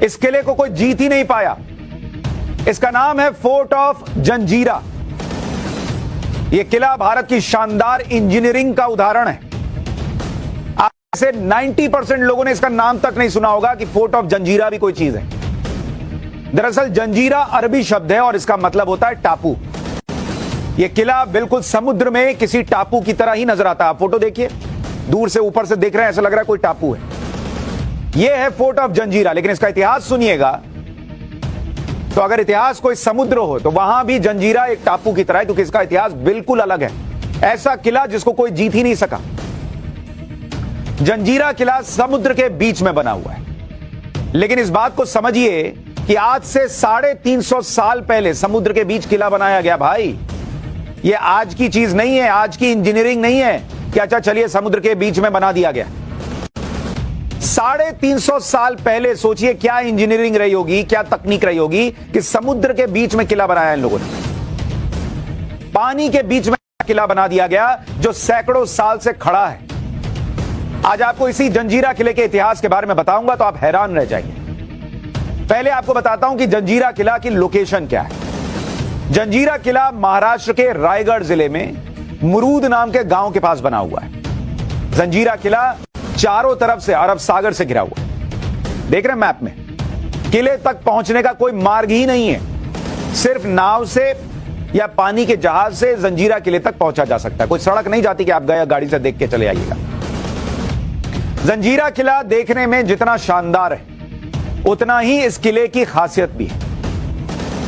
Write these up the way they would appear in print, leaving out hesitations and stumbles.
इस किले को कोई जीत ही नहीं पाया। इसका नाम है फोर्ट ऑफ जंजीरा। यह किला भारत की शानदार इंजीनियरिंग का उदाहरण है। आप से 90% लोगों ने इसका नाम तक नहीं सुना होगा कि फोर्ट ऑफ जंजीरा भी कोई चीज है। दरअसल जंजीरा अरबी शब्द है और इसका मतलब होता है टापू। यह किला बिल्कुल समुद्र में किसी टापू की तरह ही नजर आता है। आप फोटो देखिए, दूर से ऊपर से देख रहे हैं, ऐसा लग रहा है कोई टापू है। यह है फोर्ट ऑफ जंजीरा। लेकिन इसका इतिहास सुनिएगा तो अगर इतिहास कोई समुद्र हो तो वहां भी जंजीरा एक टापू की तरह है, क्योंकि इसका इतिहास बिल्कुल अलग है। ऐसा किला जिसको कोई जीत ही नहीं सका। जंजीरा किला समुद्र के बीच में बना हुआ है। लेकिन इस बात को समझिए कि आज से 350 साल पहले समुद्र के बीच किला बनाया गया। भाई ये आज की चीज नहीं है, आज की इंजीनियरिंग नहीं है कि अच्छा चलिए समुद्र के बीच में बना दिया गया। 350 साल पहले सोचिए क्या इंजीनियरिंग रही होगी, क्या तकनीक रही होगी कि समुद्र के बीच में किला बनाया इन लोगों ने। पानी के बीच में किला बना दिया गया जो सैकड़ों साल से खड़ा है। आज आपको इसी जंजीरा किले के इतिहास के बारे में बताऊंगा तो आप हैरान रह जाएंगे। पहले आपको बताता हूं कि जंजीरा किला की लोकेशन क्या है। जंजीरा किला महाराष्ट्र के रायगढ़ जिले में मुरूद नाम के गांव के पास बना हुआ है। जंजीरा किला चारों तरफ से अरब सागर से घिरा हुआ है। देख रहे हैं मैप में, किले तक पहुंचने का कोई मार्ग ही नहीं है। सिर्फ नाव से या पानी के जहाज से जंजीरा किले तक पहुंचा जा सकता है। कोई सड़क नहीं जाती कि आप गए गाड़ी से देख के चले आइएगा। जंजीरा किला देखने में जितना शानदार है उतना ही इस किले की खासियत भी है।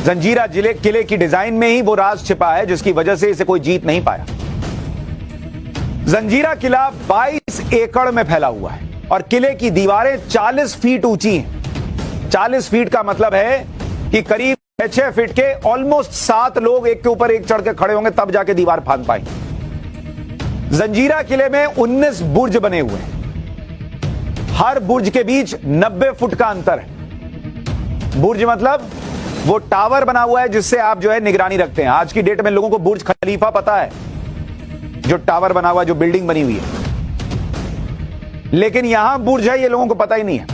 जंजीरा किले की डिजाइन में ही वो राज छिपा है जिसकी वजह से इसे कोई जीत नहीं पाया। जंजीरा किला 22 एकड़ में फैला हुआ है और किले की दीवारें 40 फीट ऊंची हैं। 40 फीट का मतलब है कि करीब 6 फीट के ऑलमोस्ट 7 लोग एक के ऊपर एक चढ़ के खड़े होंगे तब जाके दीवार फांद पाएंगे। जंजीरा किले में 19 बुर्ज बने हुए हैं। हर बुर्ज के बीच 90 फुट का अंतर है। बुर्ज मतलब वो टावर बना हुआ है जिससे आप जो है निगरानी रखते हैं। आज की डेट में लोगों को बुर्ज खलीफा पता है, जो टावर बना हुआ है, जो बिल्डिंग बनी हुई है। लेकिन यहां बुर्ज है ये लोगों को पता ही नहीं है।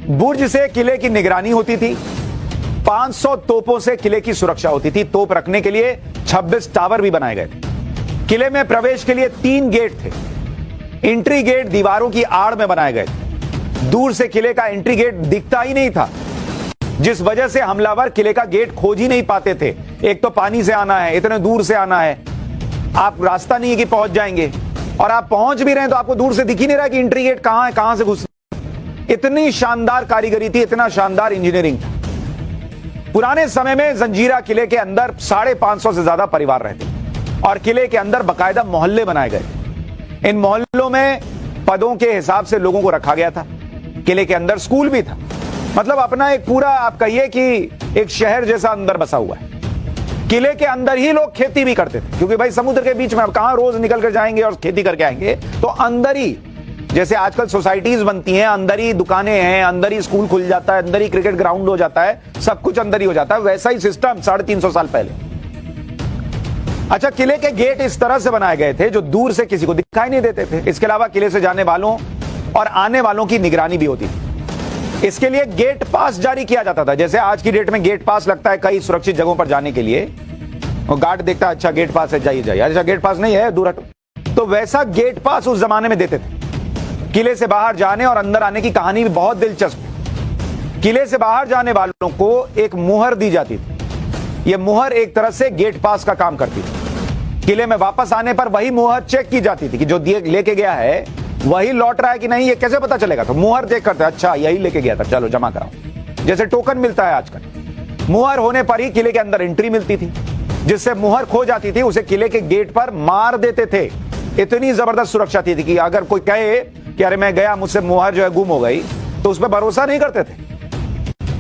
बुर्ज से किले की निगरानी होती थी। 500 तोपों से किले की सुरक्षा होती थी। तोप रखने के लिए 26 टावर भी बनाए गए थे। किले में प्रवेश के लिए 3 गेट थे। एंट्री गेट दीवारों की आड़ में बनाए गए थे। दूर से किले का एंट्री गेट दिखता ही नहीं था, जिस वजह से हमलावर किले का गेट खोज ही नहीं पाते थे। एक तो पानी से आना है, इतने दूर से आना है, आप रास्ता नहीं है कि पहुंच जाएंगे, और आप पहुंच भी रहे हैं तो आपको दूर से दिख ही नहीं रहा कि एंट्री गेट कहां है, कहां से घुसना। इतनी शानदार कारीगरी थी, इतना शानदार इंजीनियरिंग था। पुराने समय में जंजीरा किले के अंदर 550 से ज्यादा परिवार रहते और किले के अंदर बाकायदा मोहल्ले बनाए गए। इन मोहल्लों में पदों के हिसाब से लोगों को रखा गया था। किले के अंदर स्कूल भी था। मतलब अपना एक पूरा आप कहिए कि एक शहर जैसा अंदर बसा हुआ है। किले के अंदर ही लोग खेती भी करते थे, क्योंकि भाई समुद्र के बीच में अब कहां रोज निकल कर जाएंगे और खेती करके आएंगे। तो अंदर ही, जैसे आजकल सोसाइटीज बनती हैं, अंदर ही दुकानें हैं, अंदर ही स्कूल खुल जाता है, अंदर ही क्रिकेट ग्राउंड हो जाता है, सब कुछ अंदर ही हो जाता है। वैसा ही सिस्टम 350 साल पहले। अच्छा, किले के गेट इस तरह से बनाए गए थे जो दूर से किसी को दिखाई नहीं देते थे। इसके अलावा किले से जाने वालों और आने वालों की निगरानी भी होती थी। इसके लिए गेट पास जारी किया जाता था। जैसे आज की डेट में गेट पास लगता है कई सुरक्षित जगहों पर जाने के लिए, और गार्ड देखता है अच्छा गेट पास है, जाइए जाइए, अच्छा गेट पास नहीं है, दूर हटो। तो वैसा गेट पास उस जमाने में देते थे। किले से बाहर जाने और अंदर आने की कहानी भी बहुत दिलचस्प है। किले से बाहर जाने वालों को एक मुहर दी जाती थी। यह मुहर एक तरह से गेट पास का काम करती थी। किले में वापस आने पर वही मुहर चेक की जाती थी कि जो लेके गया है वही लौट रहा है कि नहीं। ये कैसे पता चलेगा? तो मुहर चेक करते, अच्छा यही लेके गया था, चलो जमा कराओ। जैसे टोकन मिलता है आजकल। मुहर होने पर ही किले के अंदर एंट्री मिलती थी। जिससे मुहर खो जाती थी उसे किले के गेट पर मार देते थे। इतनी जबरदस्त सुरक्षा थी कि अगर कोई कहे कि अरे मैं गया, मुझसे मुहर जो है गुम हो गई, तो उस पर भरोसा नहीं करते थे,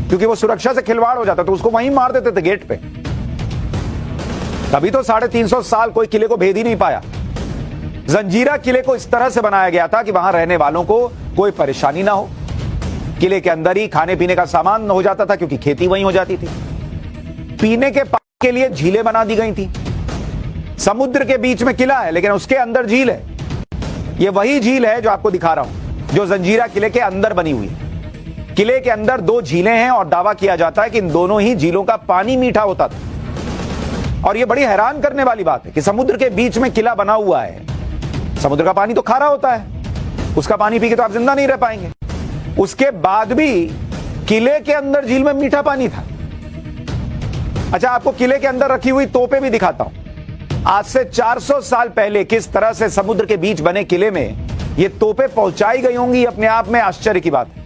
क्योंकि वो सुरक्षा से खिलवाड़ हो जाता, तो उसको वहीं मार देते थे गेट पे। तभी तो 350 साल कोई किले को भेद ही नहीं पाया। जंजीरा किले को इस तरह से बनाया गया था कि वहां रहने वालों को कोई परेशानी ना हो। किले के अंदर ही खाने पीने का सामान हो जाता था, क्योंकि खेती वहीं हो जाती थी। पीने के पानी के लिए झीलें बना दी गई थी। समुद्र के बीच में किला है लेकिन उसके अंदर झील है। यह वही झील है जो आपको दिखा रहा हूं, जो जंजीरा किले के अंदर बनी हुई है। किले के अंदर 2 झीलें हैं और दावा किया जाता है कि इन दोनों ही झीलों का पानी मीठा होता था। और यह बड़ी हैरान करने वाली बात है कि समुद्र के बीच में किला बना हुआ है, समुद्र का पानी तो खारा होता है, उसका पानी पी के तो आप जिंदा नहीं रह पाएंगे। उसके बाद भी किले के अंदर झील में मीठा पानी था। अच्छा, आपको किले के अंदर रखी हुई तोपें भी दिखाता हूं। आज से 400 साल पहले किस तरह से समुद्र के बीच बने किले में ये तोपें पहुंचाई गई होंगी, अपने आप में आश्चर्य की बात है।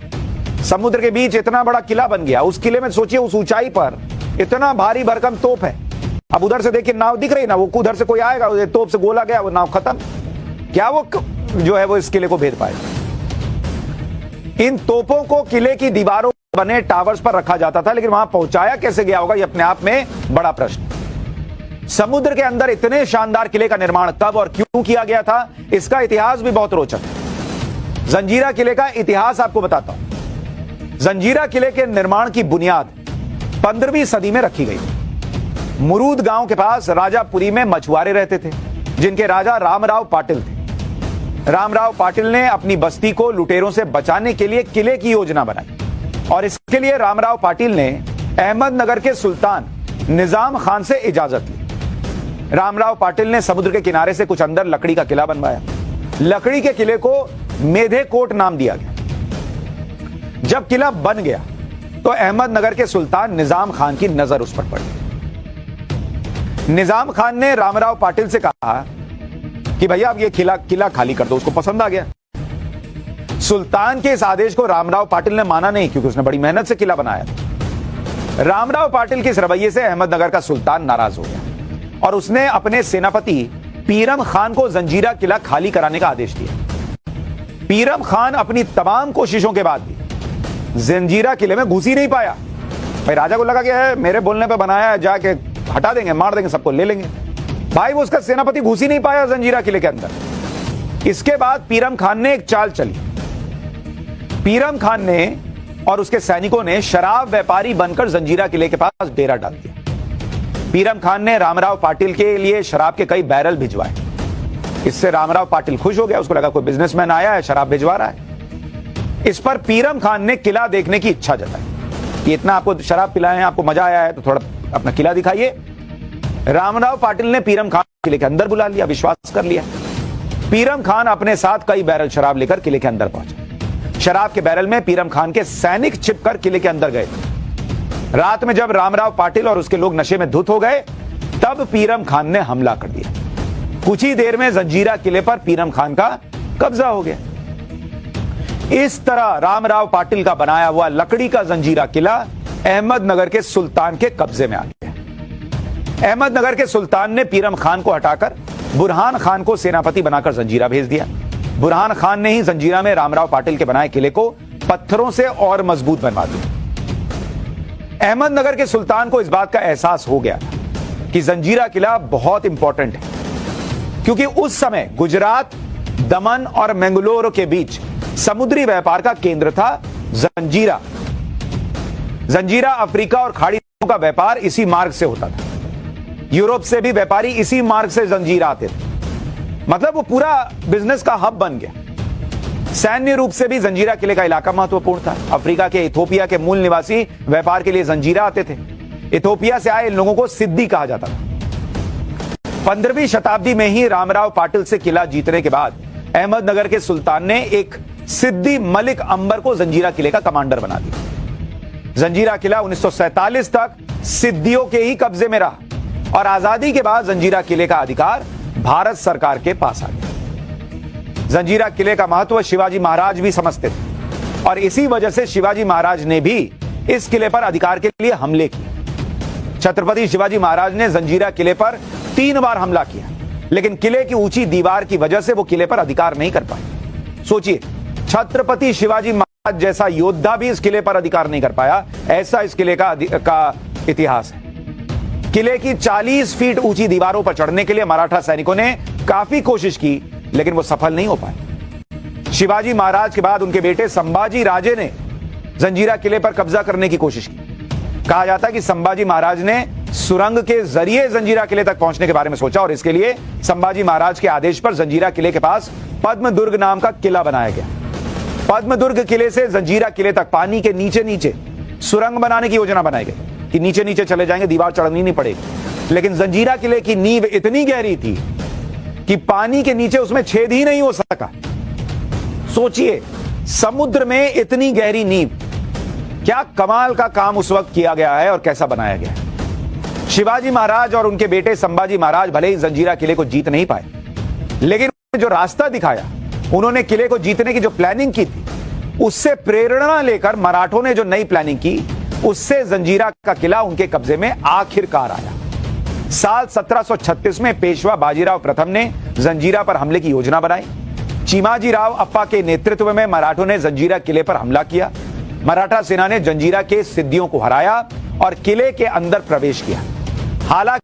समुद्र के बीच इतना बड़ा किला बन गया, उस किले में सोचिए उस ऊंचाई पर इतना भारी भरकम तोप है। अब उधर से देखिए नाव दिख रही ना, वो उधर से कोई आएगा, तोप से गोला गया, वो नाव खत्म। क्या वो जो है वो इस किले को भेद पाएगा? इन तोपों को किले की दीवारों बने टावर्स पर रखा जाता था, लेकिन वहां पहुंचाया कैसे गया होगा, यह अपने आप में बड़ा प्रश्न। समुद्र के अंदर इतने शानदार किले का निर्माण कब और क्यों किया गया था, इसका इतिहास भी बहुत रोचक है। जंजीरा किले का इतिहास आपको बताता हूं। जंजीरा किले के निर्माण की बुनियाद 15वीं सदी में रखी गई। मुरूद गांव के पास राजापुरी में मछुआरे रहते थे, जिनके राजा रामराव पाटिल थे। रामराव पाटिल ने अपनी बस्ती को लुटेरों से बचाने के लिए किले की योजना बनाई और इसके लिए रामराव पाटिल ने अहमदनगर के सुल्तान निजाम खान से इजाजत ली। रामराव पाटिल ने समुद्र के किनारे से कुछ अंदर लकड़ी का किला बनवाया। लकड़ी के किले को मेधे कोट नाम दिया गया। जब किला बन गया तो अहमदनगर के सुल्तान निजाम खान की नजर उस पर पड़ी। निजाम खान ने रामराव पाटिल से कहा कि भैया अब ये किला खाली कर दो। उसको पसंद आ गया। सुल्तान के इस आदेश को रामराव पाटिल ने माना नहीं, क्योंकि उसने बड़ी मेहनत से किला बनाया था। रामराव पाटिल के इस रवैये से अहमदनगर का सुल्तान नाराज हो गया और उसने अपने सेनापति पीरम खान को जंजीरा किला खाली कराने का आदेश दिया। पीरम खान अपनी तमाम कोशिशों के बाद भी जंजीरा किले में घुस ही नहीं पाया। भाई राजा को लगा कि है मेरे बोलने पे बनाया है, जाके हटा देंगे, मार देंगे, सबको ले लेंगे। भाई वो उसका सेनापति घुस ही नहीं पाया जंजीरा किले के अंदर। इसके बाद पीरम खान ने एक चाल चली। पीरम खान ने और उसके सैनिकों ने शराब व्यापारी बनकर जंजीरा किले के पास डेरा डाल दिया। पीरम खान ने रामराव पाटिल के लिए शराब के कई बैरल भिजवाए। इससे रामराव पाटिल खुश हो गया, उसको लगा कोई बिजनेसमैन आया है, शराब भिजवा रहा है। इस पर पीरम खान ने किला देखने की इच्छा जताई कि इतना आपको शराब पिलाए हैं, आपको मजा आया है, तो थोड़ा अपना किला दिखाइए। रामराव पाटिल ने पीरम खान किले के अंदर बुला लिया, विश्वास कर लिया। पीरम खान अपने साथ कई बैरल शराब लेकर किले के अंदर पहुंचा। शराब के बैरल में पीरम खान के सैनिक छिपकर किले के अंदर गए। रात में जब रामराव पाटिल और उसके लोग नशे में धुत हो गए, तब पीरम खान ने हमला कर दिया। कुछ ही देर में जंजीरा किले पर पीरम खान का कब्जा हो गया। इस तरह रामराव पाटिल का बनाया हुआ लकड़ी का जंजीरा किला अहमदनगर के सुल्तान के कब्जे में आ गया। अहमदनगर के सुल्तान ने पीरम खान को हटाकर बुरहान खान को सेनापति बनाकर जंजीरा भेज दिया। बुरहान खान ने ही जंजीरा में रामराव पाटिल के बनाए किले को पत्थरों से और मजबूत बनवा दिया। अहमदनगर के सुल्तान को इस बात का एहसास हो गया कि जंजीरा किला बहुत इंपॉर्टेंट है, क्योंकि उस समय गुजरात, दमन और मैंगलोर के बीच समुद्री व्यापार का केंद्र था जंजीरा। जंजीरा अफ्रीका और खाड़ी देशों का व्यापार इसी मार्ग से होता था। यूरोप से भी व्यापारी इसी मार्ग से जंजीरा आते थे। मतलब वो पूरा बिजनेस का हब बन गया। सैन्य रूप से भी जंजीरा किले का इलाका महत्वपूर्ण था। अफ्रीका के इथोपिया के मूल निवासी व्यापार के लिए जंजीरा आते थे। इथोपिया से आए इन लोगों को सिद्दी कहा जाता था। 15वीं शताब्दी में ही रामराव पाटिल से किला जीतने के बाद अहमदनगर के सुल्तान ने एक सिद्दी मलिक अंबर को जंजीरा किले का कमांडर बना दिया। जंजीरा किला 1947 तक सिद्दियों के ही कब्जे में रहा और आजादी के बाद जंजीरा किले का अधिकार भारत सरकार के पास आ गया। जंजीरा किले का महत्व शिवाजी महाराज भी समझते थे और इसी वजह से शिवाजी महाराज ने भी इस किले पर अधिकार के लिए हमले किए। छत्रपति शिवाजी महाराज ने जंजीरा किले पर 3 बार हमला किया, लेकिन किले की ऊंची दीवार की वजह से वो किले पर अधिकार नहीं कर पाए। सोचिए, छत्रपति शिवाजी महाराज जैसा योद्धा भी इस किले पर अधिकार नहीं कर पाया। ऐसा इस किले का इतिहास है। किले की 40 फीट ऊंची दीवारों पर चढ़ने के लिए मराठा सैनिकों ने काफी कोशिश की, लेकिन वो सफल नहीं हो पाए। शिवाजी महाराज के बाद उनके बेटे संभाजी राजे ने जंजीरा किले पर कब्जा करने की कोशिश की। कहा जाता है कि संभाजी महाराज ने सुरंग के जरिए जंजीरा किले तक पहुंचने के बारे में सोचा और इसके लिए संभाजी महाराज के आदेश पर जंजीरा किले के पास पद्म दुर्ग नाम का किला बनाया गया। पद्मदुर्ग किले से जंजीरा किले तक पानी के नीचे नीचे सुरंग बनाने की योजना बनाई गई कि नीचे नीचे चले जाएंगे, दीवार चढ़नी नहीं पड़ेगी। लेकिन जंजीरा किले की नींव इतनी गहरी थी कि पानी के नीचे उसमें छेद ही नहीं हो सका। सोचिए, समुद्र में इतनी गहरी नींव, क्या कमाल का काम उस वक्त किया गया है और कैसा बनाया गया है। शिवाजी महाराज और उनके बेटे संभाजी महाराज भले ही जंजीरा किले को जीत नहीं पाए, लेकिन जो रास्ता दिखाया, उन्होंने किले को जीतने की जो प्लानिंग की थी, उससे प्रेरणा लेकर मराठों ने जो नई प्लानिंग की, उससे जंजीरा का किला उनके कब्जे में आखिरकार आया। साल 1736 में पेशवा बाजीराव प्रथम ने जंजीरा पर हमले की योजना बनाई। चिमाजी राव अप्पा के नेतृत्व में मराठों ने जंजीरा किले पर हमला किया। मराठा सेना ने जंजीरा के सिद्धियों को हराया और किले के अंदर प्रवेश किया। हालांकि